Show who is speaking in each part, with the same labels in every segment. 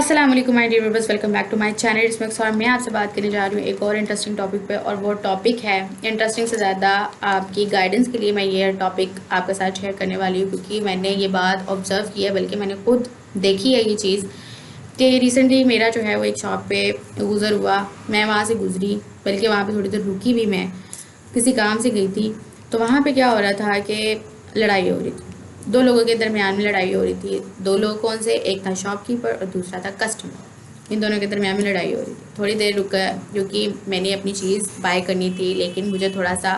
Speaker 1: अस्सलाम वालेकुम my dear viewers, welcome back to my channel. इसमें और मैं आपसे बात करने जा रही हूँ एक और इंटरेस्टिंग टॉपिक पे, और वो टॉपिक है इंटरेस्टिंग से ज़्यादा आपकी गाइडेंस के लिए मैं ये टॉपिक आपके साथ शेयर करने वाली हूँ, क्योंकि मैंने ये बात ऑब्जर्व की है, बल्कि मैंने खुद देखी है ये चीज़ कि रिसेंटली मेरा जो है वो एक शॉप पे गुजर हुआ। मैं वहाँ से गुजरी, बल्कि वहाँ पे थोड़ी देर रुकी भी। मैं किसी काम से गई थी, तो वहाँ पे क्या हो रहा था कि लड़ाई हो रही थी। दो लोगों के दरमियान में लड़ाई हो रही थी। दो लोग कौन से, एक था शॉपकीपर और दूसरा था कस्टमर। इन दोनों के दरमियान में लड़ाई हो रही थी। थोड़ी देर रुका, क्योंकि मैंने अपनी चीज़ बाय करनी थी, लेकिन मुझे थोड़ा सा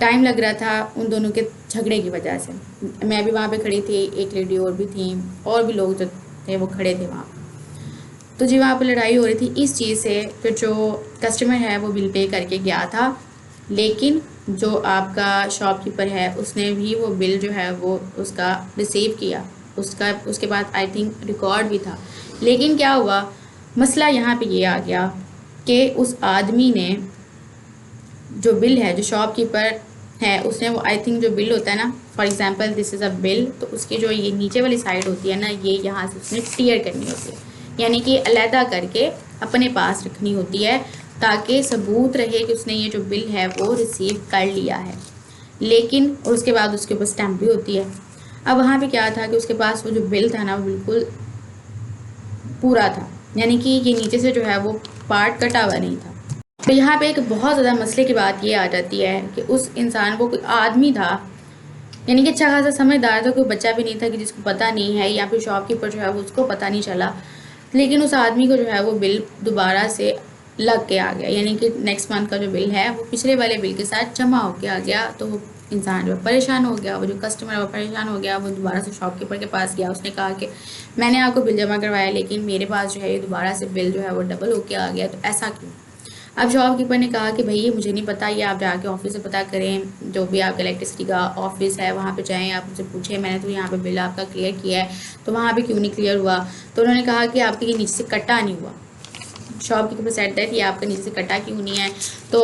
Speaker 1: टाइम लग रहा था उन दोनों के झगड़े की वजह से। मैं भी वहाँ पे खड़ी थी, एक लेडी और भी थी, और भी लोग जो थे वो खड़े थे वहाँ। तो जी वहाँ पर लड़ाई हो रही थी इस चीज़ से कि जो कस्टमर है वो बिल पे करके गया था, लेकिन जो आपका शॉपकीपर है उसने भी वो बिल जो है वो उसका रिसीव किया। उसके बाद आई थिंक रिकॉर्ड भी था। लेकिन क्या हुआ, मसला यहाँ पे ये आ गया कि उस आदमी ने जो बिल है, जो शॉपकीपर है, उसने वो आई थिंक जो बिल होता है ना, for example this is a bill, तो उसकी जो ये नीचे वाली साइड होती है ना, ये यहाँ से उसने टीयर करनी होती है, यानी कि अलहदा करके अपने पास रखनी होती है, ताकि सबूत रहे कि उसने ये जो बिल है वो रिसीव कर लिया है। लेकिन और उसके बाद उसके ऊपर स्टैम्प भी होती है। अब वहाँ पे क्या था कि उसके पास वो जो बिल था ना वो बिल्कुल पूरा था, यानी कि ये नीचे से जो है वो पार्ट कटा हुआ नहीं था। तो यहाँ पे एक बहुत ज़्यादा मसले की बात ये आ जाती है कि उस इंसान को, कोई आदमी था, यानी कि अच्छा खासा समझदार था, कोई बच्चा भी नहीं था कि जिसको पता नहीं है, या फिर शॉपकीपर जो है वो उसको पता नहीं चला, लेकिन उस आदमी को जो है वो बिल दोबारा से लग के आ गया, यानी कि नेक्स्ट मंथ का जो बिल है वो पिछले वाले बिल के साथ जमा होके आ गया। तो वो इंसान जो है परेशान हो गया, वो जो कस्टमर है वो परेशान हो गया। वो दोबारा से शॉपकीपर के पास गया, उसने कहा कि मैंने आपको बिल जमा करवाया, लेकिन मेरे पास जो है ये दोबारा से बिल जो है वो डबल होके आ गया, तो ऐसा क्यों। अब शॉपकीपर ने कहा कि भाई ये मुझे नहीं पता, ये आप जाके ऑफिस से पता करें, जो भी आपका इलेक्ट्रिसिटी का ऑफिस है वहाँ पे जाएं, आप उनसे पूछें मैंने तो यहाँ पे बिल आपका क्लियर किया है, तो वहाँ पे क्यों नहीं क्लियर हुआ। तो उन्होंने कहा कि आपके ये नीचे से कटा नहीं हुआ। शॉपकीपर सेड दैट ये आपका नीचे से कटा क्यों नहीं है। तो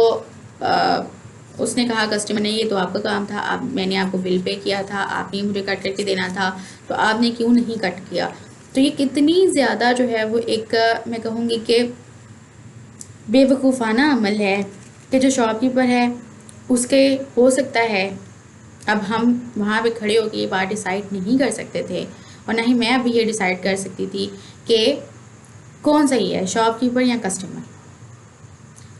Speaker 1: उसने कहा कस्टमर ने, ये तो आपका काम था, आप मैंने आपको बिल पे किया था, आपने मुझे कट करके देना था, तो आपने क्यों नहीं कट किया। तो ये कितनी ज़्यादा जो है वो एक मैं कहूँगी कि बेवकूफ़ाना अमल है कि जो शॉपकीपर है उसके, हो सकता है अब हम वहाँ पे खड़े होकर ये बात डिसाइड नहीं कर सकते थे, और ना ही मैं अभी ये डिसाइड कर सकती थी कि कौन सही है, शॉपकीपर या कस्टमर।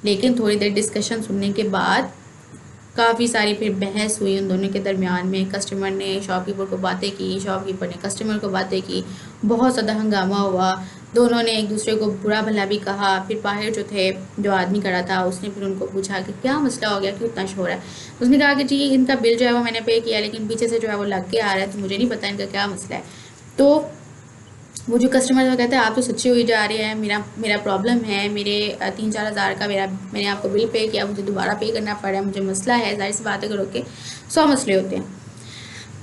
Speaker 1: लेकिन थोड़ी देर डिस्कशन सुनने के बाद काफ़ी सारी फिर बहस हुई उन दोनों के दरमियान में। कस्टमर ने शॉपकीपर को बातें की, शॉपकीपर ने कस्टमर को बातें की, बहुत ज़्यादा हंगामा हुआ। दोनों ने एक दूसरे को बुरा भला भी कहा। फिर बाहर जो थे, जो आदमी खड़ा था, उसने फिर उनको पूछा कि क्या मसला हो गया, क्यों इतना शोर है। उसने कहा कि जी इनका बिल जो है वो मैंने पे किया, लेकिन पीछे से जो है वो लग के आ रहा है, तो मुझे नहीं पता इनका क्या मसला है। तो वो जो कस्टमर था कहते हैं आप तो सच्चे हुई जा रहे हैं, मेरा मेरा प्रॉब्लम है, मेरे 3-4 हज़ार का मैंने आपको बिल पे किया, मुझे दोबारा पे करना पड़ा है, मुझे मसला है। जाहिर सी बात है, करो के 100 मसले होते हैं।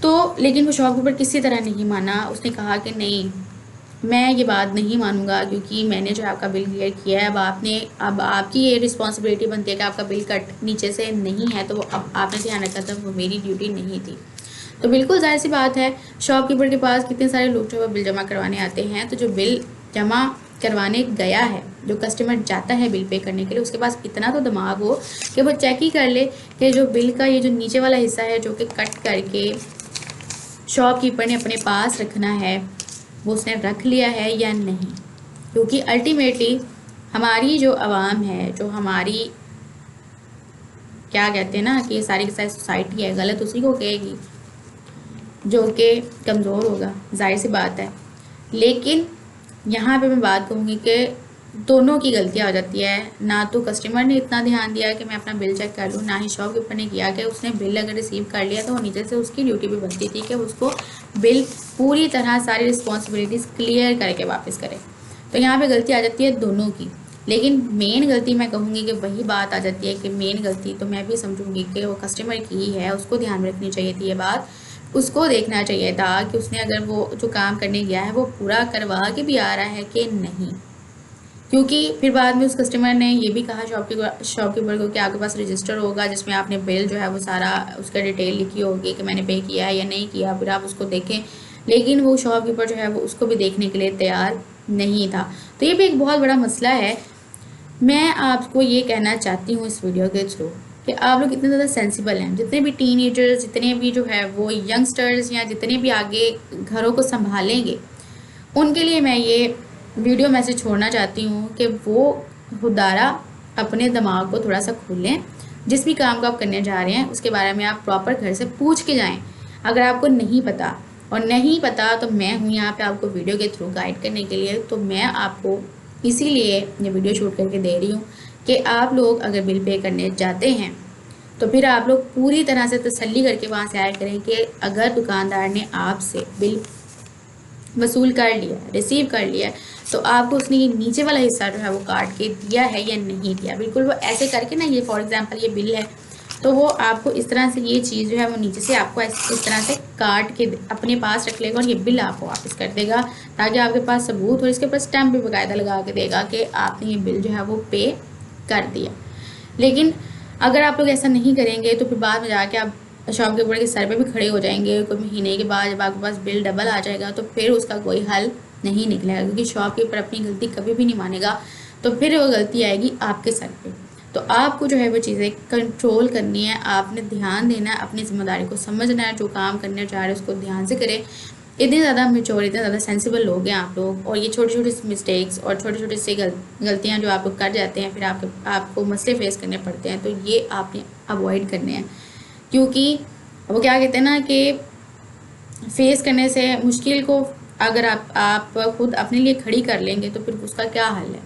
Speaker 1: तो लेकिन वो शॉपकीपर किसी तरह नहीं माना। उसने कहा कि नहीं, मैं ये बात नहीं मानूंगा, क्योंकि मैंने जो आपका बिल क्लियर किया है, अब आपकी ये रिस्पॉन्सिबिलिटी बनती है कि आपका बिल कट नीचे से नहीं है, तो वो अब आपने ध्यान रखा था, वो मेरी ड्यूटी नहीं थी। तो बिल्कुल जाहिर सी बात है, शॉपकीपर के पास कितने सारे लोग जो है बिल जमा करवाने आते हैं, तो जो बिल जमा करवाने गया है, जो कस्टमर जाता है बिल पे करने के लिए, उसके पास इतना तो दिमाग हो कि वो चेक ही कर ले कि जो बिल का ये जो नीचे वाला हिस्सा है, जो कि कट करके शॉपकीपर ने अपने पास रखना है, वो उसने रख लिया है या नहीं। क्योंकि अल्टीमेटली हमारी जो आवाम है, जो हमारी क्या कहते हैं ना कि सारी की सारी सोसाइटी है, गलत उसी को कहेगी जो कि कमज़ोर होगा, जाहिर सी बात है। लेकिन यहाँ पे मैं बात कहूँगी कि दोनों की गलतियाँ हो जाती है। ना तो कस्टमर ने इतना ध्यान दिया कि मैं अपना बिल चेक कर लूँ, ना ही शॉपकीपर ने किया कि उसने बिल अगर रिसीव कर लिया तो वो नीचे से उसकी ड्यूटी भी बनती थी कि उसको बिल पूरी तरह सारी रिस्पॉन्सिबिलिटीज़ क्लियर करके वापस करे। तो यहाँ पे गलती आ जाती है दोनों की। लेकिन मेन गलती मैं कहूँगी कि वही बात आ जाती है कि मेन गलती तो मैं भी समझूंगी कि वो कस्टमर की ही है, उसको ध्यान में रखनी चाहिए थी ये बात। उसको देखना चाहिए था कि उसने अगर वो जो काम करने गया है वो पूरा करवा के भी आ रहा है कि नहीं। क्योंकि फिर बाद में उस कस्टमर ने ये भी कहा शॉपकीपर को कि आपके पास रजिस्टर होगा जिसमें आपने बिल जो है वो सारा उसका डिटेल लिखी होगी कि मैंने पे किया है या नहीं किया, फिर आप उसको देखें। लेकिन वो शॉपकीपर जो है वो उसको भी देखने के लिए तैयार नहीं था। तो ये भी एक बहुत बड़ा मसला है। मैं आपको ये कहना चाहती हूँ इस वीडियो के थ्रू कि आप लोग इतने ज़्यादा सेंसिबल हैं, जितने भी टीनेजर्स, जितने भी जो है वो यंगस्टर्स या जितने भी आगे घरों को संभालेंगे, उनके लिए मैं ये वीडियो मैसेज छोड़ना चाहती हूँ कि वो खुदारा अपने दिमाग को थोड़ा सा खोलें। जिस भी काम को आप करने जा रहे हैं उसके बारे में आप प्रॉपर घर से पूछ के जाएं। अगर आपको नहीं पता और नहीं पता तो मैं हूँ यहाँ पे आपको वीडियो के थ्रू गाइड करने के लिए। तो मैं आपको इसीलिए ये वीडियो शूट करके दे रही हूँ कि आप लोग अगर बिल पे करने जाते हैं तो फिर आप लोग पूरी तरह से तसल्ली करके वहाँ से आया करें कि अगर दुकानदार ने आपसे बिल वसूल कर लिया, रिसीव कर लिया, तो आपको उसने ये नीचे वाला हिस्सा जो है वो काट के दिया है या नहीं दिया। बिल्कुल वो ऐसे करके ना, ये फॉर एग्जांपल ये बिल है, तो वो आपको इस तरह से ये चीज़ जो है वो नीचे से आपको इस तरह से काट के अपने पास रख लेगा और ये बिल आपको वापस कर देगा, ताकि आपके पास सबूत और इसके ऊपर स्टैम्प भी बाकायदा लगा के देगा कि आपने ये बिल जो है वो पे कर दिया। लेकिन अगर आप लोग ऐसा नहीं करेंगे तो फिर बाद में जाके आप शॉप कीपर के सर पे भी खड़े हो जाएंगे। कोई महीने के बाद जब आपके पास बिल डबल आ जाएगा तो फिर उसका कोई हल नहीं निकलेगा, क्योंकि शॉप कीपर अपनी गलती कभी भी नहीं मानेगा। तो फिर वो गलती आएगी आपके सर पे। तो आपको जो है वो चीज़ें कंट्रोल करनी है, आपने ध्यान देना है, अपनी जिम्मेदारी को समझना है, जो काम करने जा रहे हैं उसको ध्यान से करें। इतने ज़्यादा मेच्योर, इतने ज़्यादा सेंसिबल लोग हैं आप लोग, और ये छोटी छोटी मिस्टेक्स और छोटी छोटी सी गलतियाँ जो आप लोग कर जाते हैं, फिर आपको मसले फेस करने पड़ते हैं, तो ये आपने अवॉइड करने हैं। क्योंकि वो क्या कहते हैं ना कि फेस करने से मुश्किल को अगर आप खुद अपने लिए खड़ी कर लेंगे तो फिर उसका क्या हल है।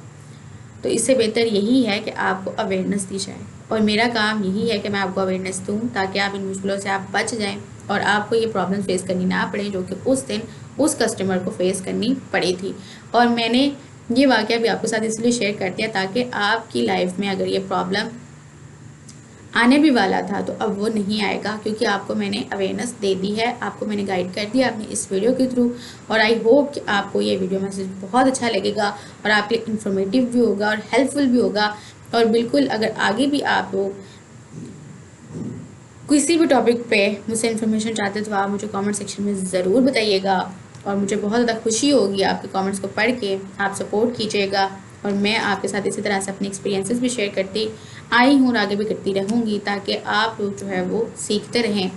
Speaker 1: तो इससे बेहतर यही है कि आपको अवेयरनेस दी जाए, और मेरा काम यही है कि मैं आपको अवेयरनेस दूँ ताकि आप इन मुश्किलों से आप बच जाएं और आपको ये प्रॉब्लम फेस करनी ना पड़े जो कि उस दिन उस कस्टमर को फेस करनी पड़ी थी। और मैंने ये वाक़या भी आपके साथ इसलिए शेयर कर दिया ताकि आपकी लाइफ में अगर ये प्रॉब्लम आने भी वाला था तो अब वो नहीं आएगा, क्योंकि आपको मैंने अवेयरनेस दे दी है, आपको मैंने गाइड कर दिया अपने इस वीडियो के थ्रू। और आई होप कि आपको ये वीडियो मैसेज बहुत अच्छा लगेगा और आपके लिए इन्फॉर्मेटिव भी होगा और हेल्पफुल भी होगा। और बिल्कुल अगर आगे भी आप लोग किसी भी टॉपिक पे मुझसे इन्फॉर्मेशन चाहते तो आप मुझे कमेंट सेक्शन में ज़रूर बताइएगा, और मुझे बहुत ज़्यादा खुशी होगी आपके कमेंट्स को पढ़ के। आप सपोर्ट कीजिएगा और मैं आपके साथ इसी तरह से अपने एक्सपीरियंसेस भी शेयर करती आई हूँ और आगे भी करती रहूँगी, ताकि आप लोग जो है वो सीखते रहें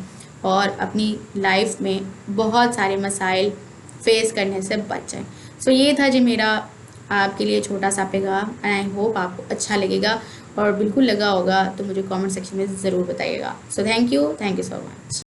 Speaker 1: और अपनी लाइफ में बहुत सारे मसाइल फेस करने से बच जाएं। सो ये था जी मेरा आपके लिए छोटा सा पैगाम, एंड आई होप आपको अच्छा लगेगा, और बिल्कुल लगा होगा तो मुझे कमेंट सेक्शन में ज़रूर बताइएगा। So thank you so much.